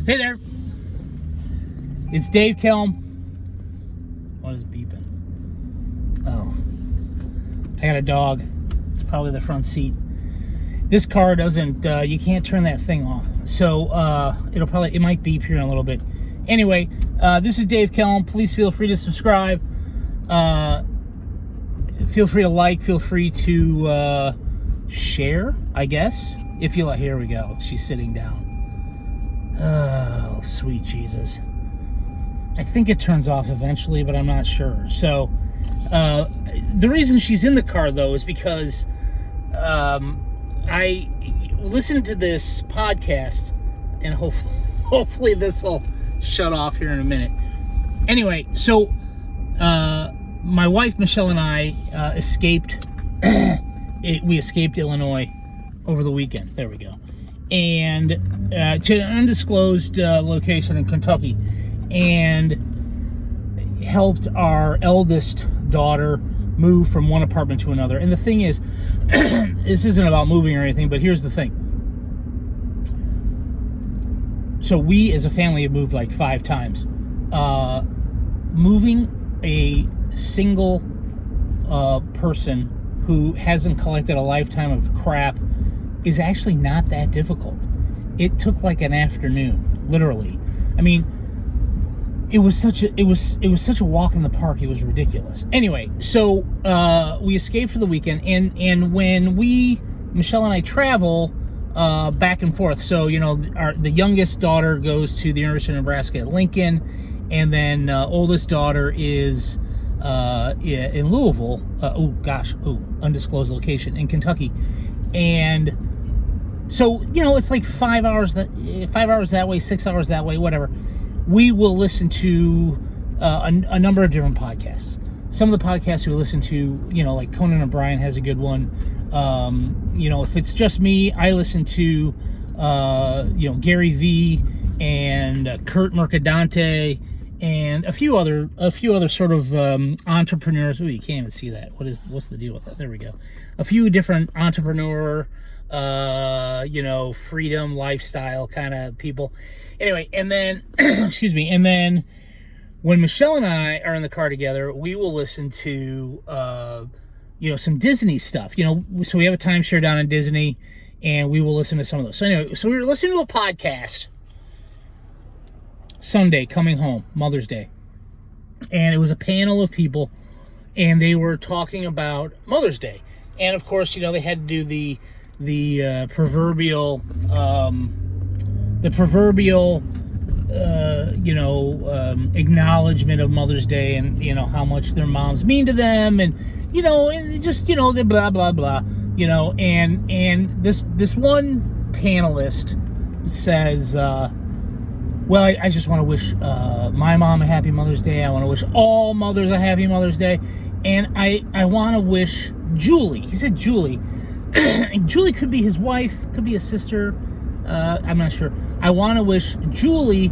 Hey there. It's Dave Kelm. What is beeping? Oh. I got a dog. It's probably the front seat. This car doesn't, you can't turn that thing off. So, it might beep here in a little bit. Anyway, this is Dave Kelm. Please feel free to subscribe. Feel free to like. Feel free to share, I guess. If you like, here we go. She's sitting down. Oh, sweet Jesus. I think it turns off eventually, but I'm not sure. So, the reason she's in the car, though, is because I listened to this podcast, and hopefully this will shut off here in a minute. Anyway, so my wife, Michelle, and I escaped. We escaped Illinois over the weekend. There we go. And to an undisclosed location in Kentucky, and helped our eldest daughter move from one apartment to another. And the thing is, this isn't about moving or anything, but here's the thing. So we as a family have moved like 5 times. Moving a single person who hasn't collected a lifetime of crap is actually not that difficult. It took like an afternoon, literally. I mean, it was such a walk in the park. It was ridiculous. Anyway, so we escaped for the weekend, and when Michelle and I travel back and forth. So the youngest daughter goes to the University of Nebraska at Lincoln, and then oldest daughter is in Louisville. Undisclosed location in Kentucky, and so it's like 5 hours that way, 6 hours that way, whatever. We will listen to a number of different podcasts. Some of the podcasts we listen to, like Conan O'Brien has a good one. If it's just me, I listen to Gary Vee and Kurt Mercadante and a few other sort of entrepreneurs. Oh, you can't even see that. What's the deal with that? There we go. A few different entrepreneur, freedom, lifestyle kind of people. Anyway, and then, excuse me, and then when Michelle and I are in the car together, we will listen to, some Disney stuff, so we have a timeshare down in Disney, and we will listen to some of those. So anyway, so we were listening to a podcast Sunday, coming home, Mother's Day, and it was a panel of people, and they were talking about Mother's Day, and of course, they had to do the proverbial acknowledgement of Mother's Day, and how much their moms mean to them, and the blah blah blah, and this one panelist says, well, I just want to wish my mom a happy Mother's Day. I want to wish all mothers a happy Mother's Day, and I want to wish Julie. He said Julie. Julie could be his wife, could be his sister. I'm not sure. I want to wish Julie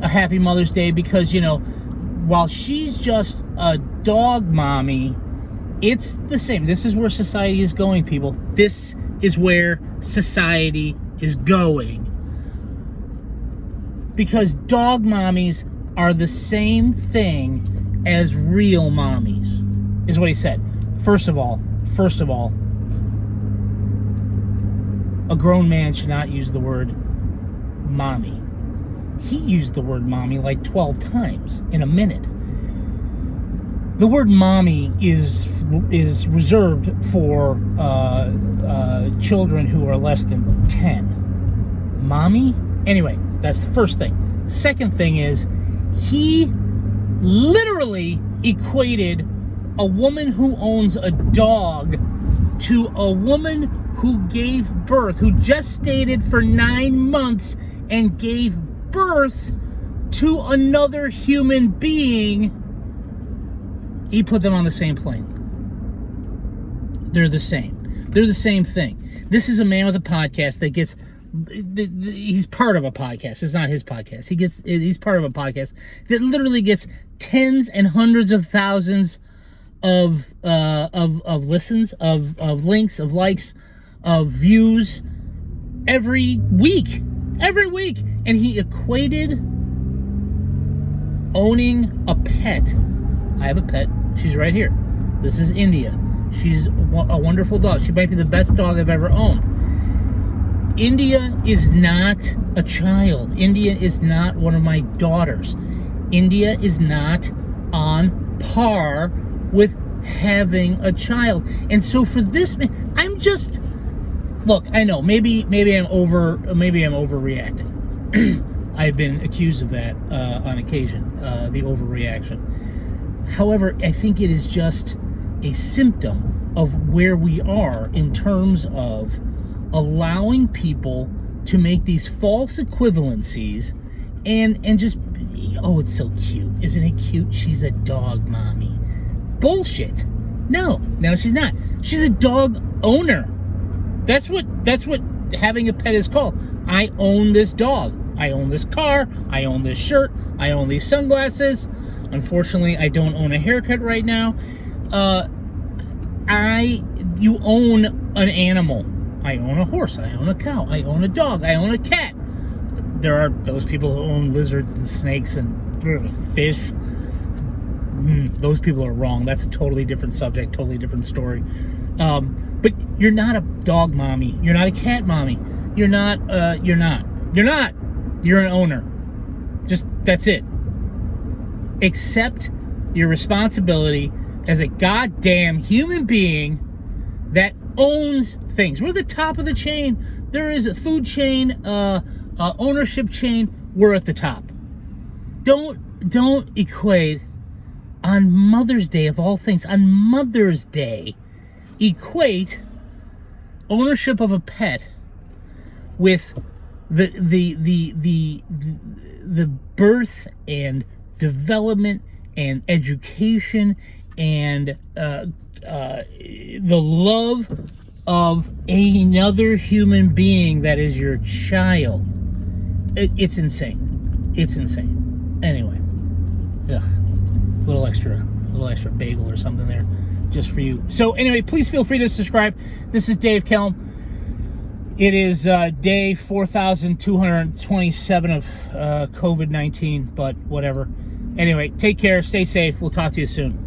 a happy Mother's Day because, while she's just a dog mommy, it's the same. This is where society is going, people. This is where society is going. Because dog mommies are the same thing as real mommies, is what he said. First of all, a grown man should not use the word mommy. He used the word mommy like 12 times in a minute. The word mommy is reserved for children who are less than 10. Mommy? Anyway, that's the first thing. Second thing is, he literally equated a woman who owns a dog to a woman who gave birth, who gestated for 9 months and gave birth to another human being. He put them on the same plane. They're the same. They're the same thing. This is a man with a podcast that gets... He's part of a podcast. It's not his podcast. He's part of a podcast that literally gets tens and hundreds of thousands of listens, of links, of likes, of views every week. Every week. And he equated owning a pet. I have a pet. She's right here. This is India. She's a wonderful dog. She might be the best dog I've ever owned. India is not a child. India is not one of my daughters. India is not on par with having a child. And so for this, I'm just, look, I know maybe I'm overreacting. I've been accused of that on occasion, the overreaction. However, I think it is just a symptom of where we are in terms of allowing people to make these false equivalencies and just, oh, it's so cute. Isn't it cute? She's a dog mommy. Bullshit. No, she's not. She's a dog owner. That's what having a pet is called. I own this dog. I own this car. I own this shirt. I own these sunglasses. Unfortunately, I don't own a haircut right now. You own an animal. I own a horse. I own a cow. I own a dog. I own a cat. There are those people who own lizards and snakes and fish. Those people are wrong. That's a totally different subject, totally different story. But you're not a dog mommy. You're not a cat mommy. You're not. You're an owner. Just, that's it. Accept your responsibility as a goddamn human being that owns things. We're the top of the chain. There is a food chain, ownership chain. We're at the top. Don't equate on Mother's Day, of all things, on Mother's Day, equate ownership of a pet with the birth and development and education and the love of another human being that is your child. It's insane. It's insane. Anyway, little extra bagel or something there just for you. So anyway, please feel free to subscribe. This is Dave Kelm. It is day 4,227 of COVID-19, but whatever. Anyway, take care, stay safe. We'll talk to you soon.